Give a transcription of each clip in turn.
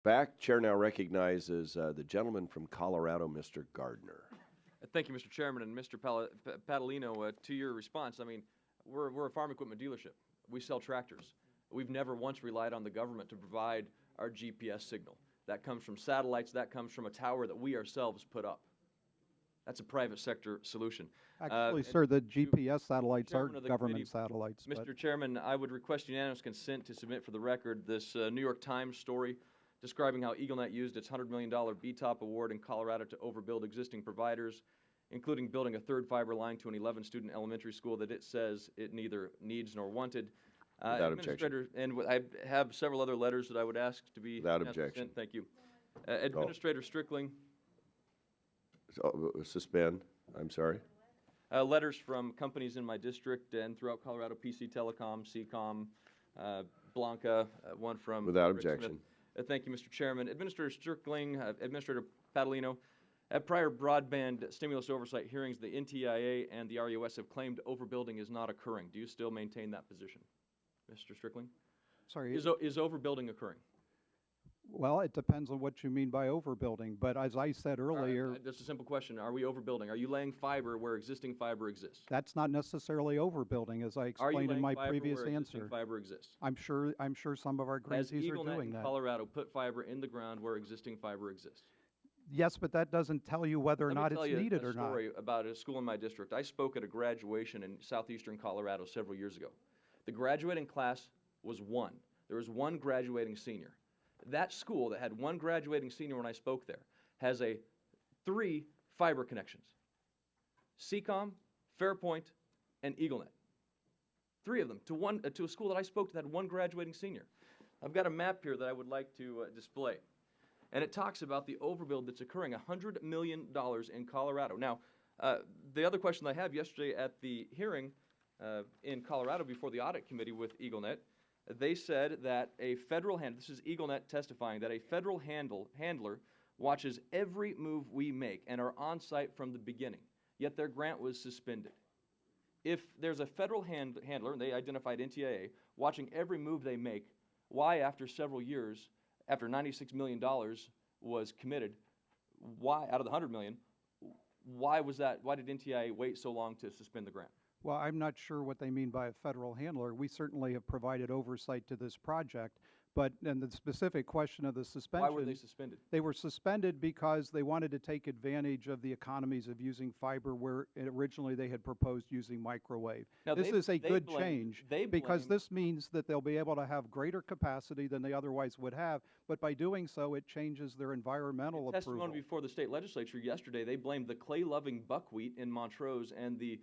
Back. Chair now recognizes the gentleman from Colorado, Mr. Gardner. Thank you, Mr. Chairman. And Mr. Padalino, to your response, I mean, we're a farm equipment dealership. We sell tractors. We've never once relied on the government to provide our GPS signal. That comes from satellites. That comes from a tower that we ourselves put up. That's a private sector solution. Actually, sir, the GPS satellites are government satellites. Mr. Chairman, I would request unanimous consent to submit for the record this New York Times story describing how EagleNet used its $100 million BTOP award in Colorado to overbuild existing providers, including building a third fiber line to an 11-student elementary school that it says it neither needs nor wanted. Without objection. And I have several other letters that I would ask to be without objection. Thank you. Administrator Strickling. Suspend. I'm sorry. Letters from companies in my district and throughout Colorado, PC Telecom, CCOM, Blanca, one from... Without objection. Thank you, Mr. Chairman. Administrator Strickling, Administrator Padalino, at prior broadband stimulus oversight hearings, the NTIA and the RUS have claimed overbuilding is not occurring. Do you still maintain that position, Mr. Strickling? Sorry. Is overbuilding occurring? Well, it depends on what you mean by overbuilding. But as I said earlier... Just a simple question. Are we overbuilding? Are you laying fiber where existing fiber exists? That's not necessarily overbuilding, as I explained in my previous answer. Fiber exists? I'm sure some of our grantees are doing that. Has EagleNet in Colorado put fiber in the ground where existing fiber exists? Yes, but that doesn't tell you whether or not it's needed or not. Let me tell you a story about a school in my district. I spoke at a graduation in southeastern Colorado several years ago. The graduating class was one. There was one graduating senior. That school that had one graduating senior when I spoke there has 3 fiber connections: CCOM, Fairpoint, and EagleNet. 3 of them to a school that I spoke to that had one graduating senior. I've got a map here that I would like to display, and it talks about the overbuild that's occurring, $100 million in Colorado. Now, the other question I have, yesterday at the hearing in Colorado before the audit committee with EagleNet, they said that a federal this is EagleNet testifying, that a federal handler watches every move we make and are on site from the beginning, yet their grant was suspended. If there's a federal handler, and they identified NTIA, watching every move they make, why after several years, after $96 million was committed, why, out of the $100 million, why did NTIA wait so long to suspend the grant? Well, I'm not sure what they mean by a federal handler. We certainly have provided oversight to this project, but in the specific question of the suspension... Why were they suspended? They were suspended because they wanted to take advantage of the economies of using fiber where originally they had proposed using microwave. Now, this is a good change because this means that they'll be able to have greater capacity than they otherwise would have, but by doing so, it changes their environmental approval. Testimony before the state legislature yesterday, they blamed the clay-loving buckwheat in Montrose and the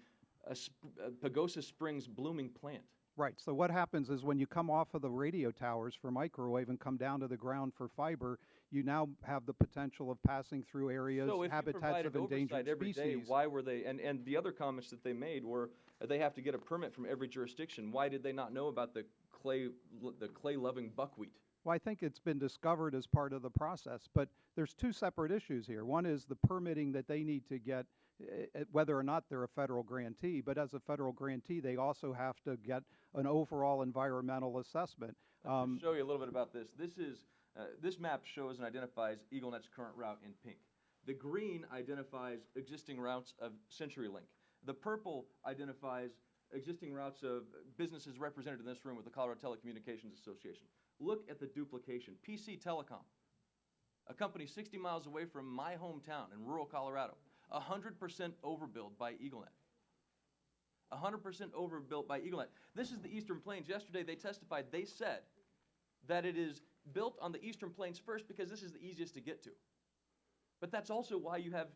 Pagosa Springs blooming plant. Right. So what happens is when you come off of the radio towers for microwave and come down to the ground for fiber, you now have the potential of passing through areas, habitats of endangered every species. Day, why were they? And the other comments that they made were they have to get a permit from every jurisdiction. Why did they not know about the clay-loving buckwheat? Well, I think it's been discovered as part of the process, but there's 2 separate issues here. One is the permitting that they need to get, whether or not they're a federal grantee, but as a federal grantee, they also have to get an overall environmental assessment. I'll show you a little bit about this. This map shows and identifies EagleNet's current route in pink. The green identifies existing routes of CenturyLink. The purple identifies existing routes of businesses represented in this room with the Colorado Telecommunications Association. Look at the duplication. PC Telecom, a company 60 miles away from my hometown in rural Colorado, 100% overbuilt by EagleNet. 100% overbuilt by EagleNet. This is the Eastern Plains. Yesterday they testified, they said that it is built on the Eastern Plains first because this is the easiest to get to. But that's also why you have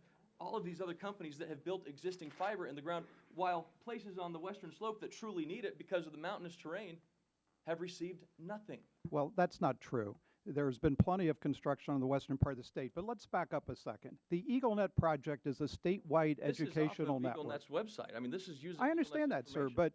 all of these other companies that have built existing fiber in the ground, while places on the western slope that truly need it because of the mountainous terrain have received nothing. Well, that's not true. There's been plenty of construction on the western part of the state, but let's back up a second. The EagleNet project is a statewide educational network. This is off of EagleNet's website. I mean, this is using I understand that, sir, but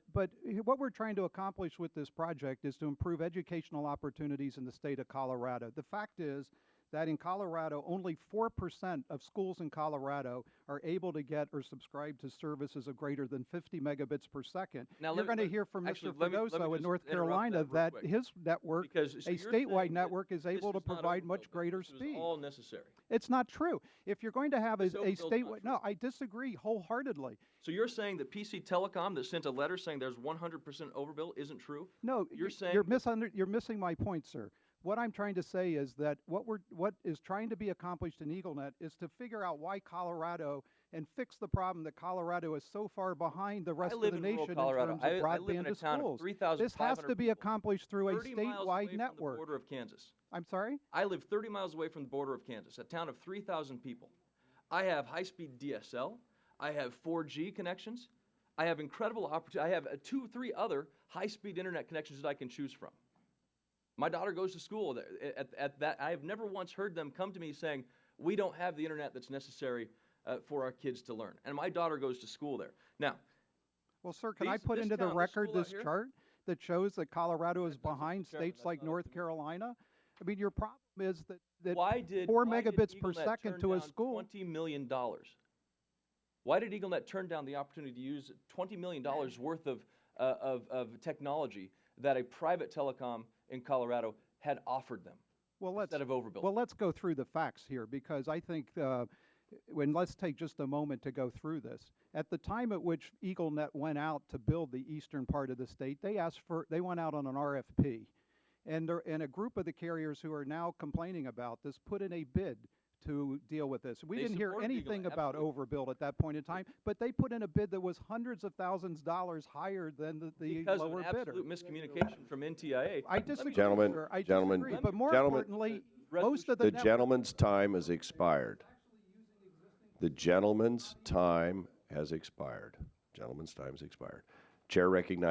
what we're trying to accomplish with this project is to improve educational opportunities in the state of Colorado. The fact is that in Colorado, only 4% of schools in Colorado are able to get or subscribe to services of greater than 50 megabits per second. Now, you're going to hear from Mr. Fredoso in North Carolina that his network, a statewide network, is able to provide much greater speed. This is all necessary. It's not true. If you're going to have a statewide, no, I disagree wholeheartedly. So you're saying that PC Telecom that sent a letter saying there's 100% overbill isn't true? No, you're missing my point, sir. What I'm trying to say is that what is trying to be accomplished in EagleNet is to figure out why Colorado and fix the problem that Colorado is so far behind the rest of the nation in terms of broadband to schools. This has to be accomplished through a statewide network. 30 miles away from the border of Kansas. I'm sorry? I live 30 miles away from the border of Kansas, a town of 3,000 people. I have high-speed DSL. I have 4G connections. I have incredible opportunity. I have 2, 3 other high-speed internet connections that I can choose from. My daughter goes to school at that. I have never once heard them come to me saying, we don't have the internet that's necessary for our kids to learn. And my daughter goes to school there. Now, well, sir, can I put into the record this chart that shows that Colorado is behind states like North Carolina? I mean, your problem is that 4 megabits per second to a school. $20 million. Why did EagleNet turn down the opportunity to use $20 million worth of technology that a private telecom in Colorado had offered them instead of overbuild? Well, let's go through the facts here, because I think let's take just a moment to go through this. At the time at which EagleNet went out to build the eastern part of the state, they went out on an RFP, and a group of the carriers who are now complaining about this put in a bid to deal with this. We didn't hear anything about overbuild at that point in time, but they put in a bid that was hundreds of thousands of dollars higher than the lower bidder. Because of an absolute miscommunication from NTIA. I disagree, gentlemen, sir. I disagree. But more importantly, most of the gentleman's time has expired. The gentleman's time has expired. Gentleman's time has expired. Chair recognizes